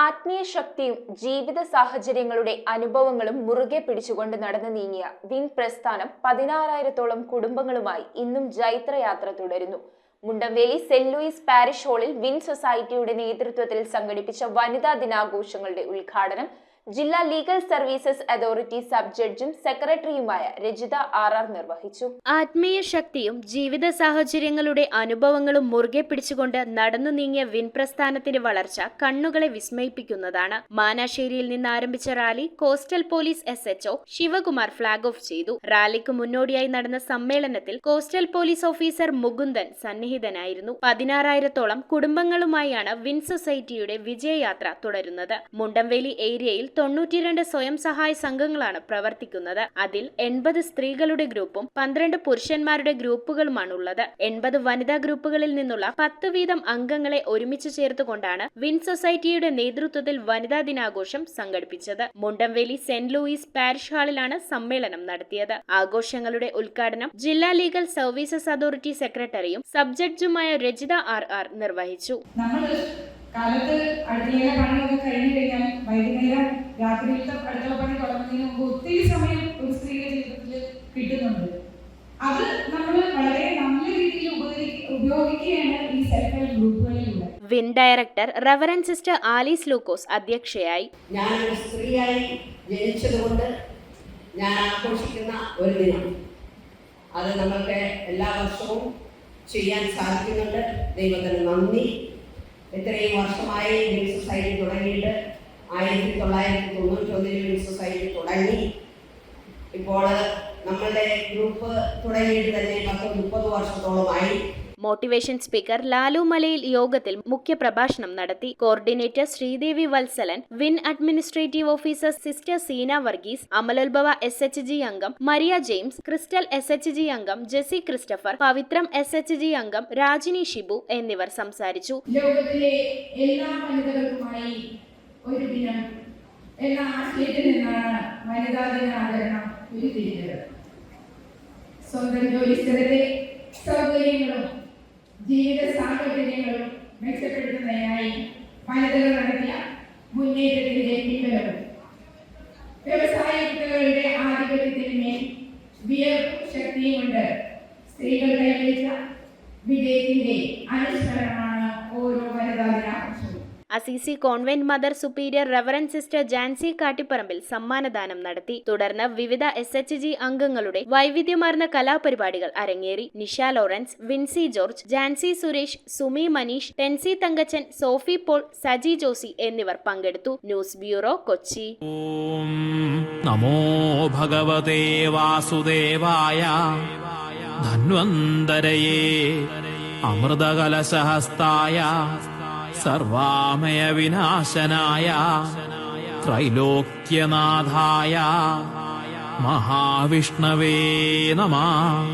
ആത്മീയ ശക്തിയും ജീവിത സാഹചര്യങ്ങളുടെ അനുഭവങ്ങളും മുറുകെ പിടിച്ചുകൊണ്ട് നടന്നു നീങ്ങിയ വിൻ പ്രസ്ഥാനം 16,000-ഓളം കുടുംബങ്ങളുമായി ഇന്നും ജൈത്രയാത്ര തുടരുന്നു. മുണ്ടംവേലി സെന്റ് ലൂയിസ് പാരിഷ് ഹാളിൽ വിൻ സൊസൈറ്റിയുടെ നേതൃത്വത്തിൽ സംഘടിപ്പിച്ച വനിതാ ദിനാഘോഷങ്ങളുടെ ഉദ്ഘാടനം ജില്ലാ ലീഗൽ സർവീസസ് അതോറിറ്റി സബ് ജഡ്ജും സെക്രട്ടറിയുമായ രജിത ആർ നിർവഹിച്ചു. ആത്മീയ ശക്തിയും ജീവിത സാഹചര്യങ്ങളുടെ അനുഭവങ്ങളും മുറുകെ പിടിച്ചുകൊണ്ട് നടന്നു നീങ്ങിയ വിൻ പ്രസ്ഥാനത്തിന്റെ വളർച്ച കണ്ണുകളെ വിസ്മയിപ്പിക്കുന്നതാണ്. മാനാശ്ശേരിയിൽ നിന്ന് ആരംഭിച്ച rally coastal police SHO Sivakumar flag off ചെയ്തു. റാലിക്ക് മുന്നോടിയായി നടന്ന സമ്മേളനത്തിൽ കോസ്റ്റൽ പോലീസ് ഓഫീസർ മുകുന്ദൻ സന്നിഹിതനായിരുന്നു. 16,000-ഓളം കുടുംബങ്ങളുമായാണ് വിൻ സൊസൈറ്റിയുടെ വിജയയാത്ര തുടരുന്നത്. മുണ്ടംവേലി ഏരിയയിൽ 92 സ്വയം സഹായ സംഘങ്ങളാണ് പ്രവർത്തിക്കുന്നത്. അതിൽ 80 സ്ത്രീകളുടെ ഗ്രൂപ്പും 12 പുരുഷന്മാരുടെ ഗ്രൂപ്പുകളുമാണുള്ളത്. 80 വനിതാ ഗ്രൂപ്പുകളിൽ നിന്നുള്ള 10 വീതം അംഗങ്ങളെ ഒരുമിച്ച് ചേർത്തുകൊണ്ടാണ് വിൻ സൊസൈറ്റിയുടെ നേതൃത്വത്തിൽ വനിതാ ദിനാഘോഷം സംഘടിപ്പിച്ചത്. മുണ്ടംവേലി സെന്റ് ലൂയിസ് പാരിഷ് ഹാളിലാണ് സമ്മേളനം നടത്തിയത്. ആഘോഷങ്ങളുടെ ഉദ്ഘാടനം ജില്ലാ ലീഗൽ സർവീസസ് അതോറിറ്റി സെക്രട്ടറിയും സബ് ജഡ്ജുമായ രജിത ആർ നിർവഹിച്ചു. കാലത്ത് അടുക്കളയിലെ പണിയൊക്കെ കഴിഞ്ഞു കഴിഞ്ഞാൽ വൈകുന്നേരം രാത്രിയിലത്തെ അടുക്കള പണി തുടങ്ങുന്നതിന് മുമ്പ് ഒത്തിരി സമയം ഒരു സ്ത്രീയുടെ ജീവിതത്തിൽ കിട്ടുന്നുണ്ട്. അത് നമ്മൾ വളരെ നല്ല രീതിയിൽ ഉപയോഗിക്കുകയാണ് ഈ സെൽഫ് ഹെൽപ്പ് ഗ്രൂപ്പുകളിലൂടെ. Win director reverend sister Alice Lukose അധ്യക്ഷയായി. ഞാൻ ഒരു സ്ത്രീയായി ജനിച്ചതുകൊണ്ട് ഞാൻ ആഘോഷിക്കുന്ന ഒരു ദിനം, അത് നമ്മൾക്ക് എല്ലാ വർഷവും ചെയ്യാൻ സാധിക്കുന്നുണ്ട്. ദൈവത്തിന് നന്ദി. ഇത്രയും വർഷമായി വിൻ സൊസൈറ്റി തുടങ്ങിയിട്ട് 1991 വിൻ സൊസൈറ്റി തുടങ്ങി. ഇപ്പോൾ നമ്മളുടെ ഗ്രൂപ്പ് തുടങ്ങിയിട്ട് തന്നെ 30 വർഷത്തോളമായി. മോട്ടിവേഷൻ സ്പീക്കർ ലാലു മലയിൽ യോഗത്തിൽ മുഖ്യപ്രഭാഷണം നടത്തി. Coordinator Sreedevi Valsalan, win administrative officer sister Seena Varghese, Amalolbhava SHG അംഗം മരിയ ജെയിംസ്, ക്രിസ്റ്റൽ SHG അംഗം ജെസി ക്രിസ്റ്റഫർ, പവിത്രം SHG അംഗം രാജിനി ഷിബു എന്നിവർ സംസാരിച്ചു. ലോകത്തിലെ എല്ലാ വനിതകൾക്കുമായി ഒരു ദിനം എന്ന ആശയത്തിൽ നിന്നാണ് വനിതാ ദിനാചരണം ഉരുത്തിരിഞ്ഞത്. സ്വന്തം ജോലി സ്ഥലത്തെ സൗകര്യങ്ങളും ജീവിത സാഹചര്യങ്ങളും മെച്ചപ്പെടുത്തുന്നതിനായി വനിതകൾ നടത്തിയ മുന്നേറ്റത്തിന്റെ പിൻബലവും വ്യവസായികളുടെ ആധിപത്യത്തിന്മേൽ വിയർപ്പും ശക്തിയും കൊണ്ട് സ്ത്രീകൾ കൈവരിച്ച വിജയത്തിന്റെ അനുസ്മരണമാണ് ഓരോ വനിതാ ദിനാഘോഷവും. Assisi convent mother superior reverend sister Jancy Kattiparambil സമ്മാനദാനം നടത്തി. തുടർന്ന് വിവിധ SHG അംഗങ്ങളുടെ വൈവിധ്യമാർന്ന കലാപരിപാടികൾ അരങ്ങേറി. നിഷ ലോറൻസ്, വിൻസി ജോർജ്, ജാൻസി സുരേഷ്, സുമി മനീഷ്, ടെൻസി തങ്കച്ചൻ, സോഫി പോൾ, സജി ജോസി എന്നിവർ പങ്കെടുത്തു. News bureau, Kochi. നമോ ഭഗവതേ വാസുദേവായ ധന്വന്തരയേ അമൃതകലശഹസ്തായ സർവാമയ വിനാശനായ ത്രൈലോക്യനാഥായ മഹാവിഷ്ണവേ നമഃ.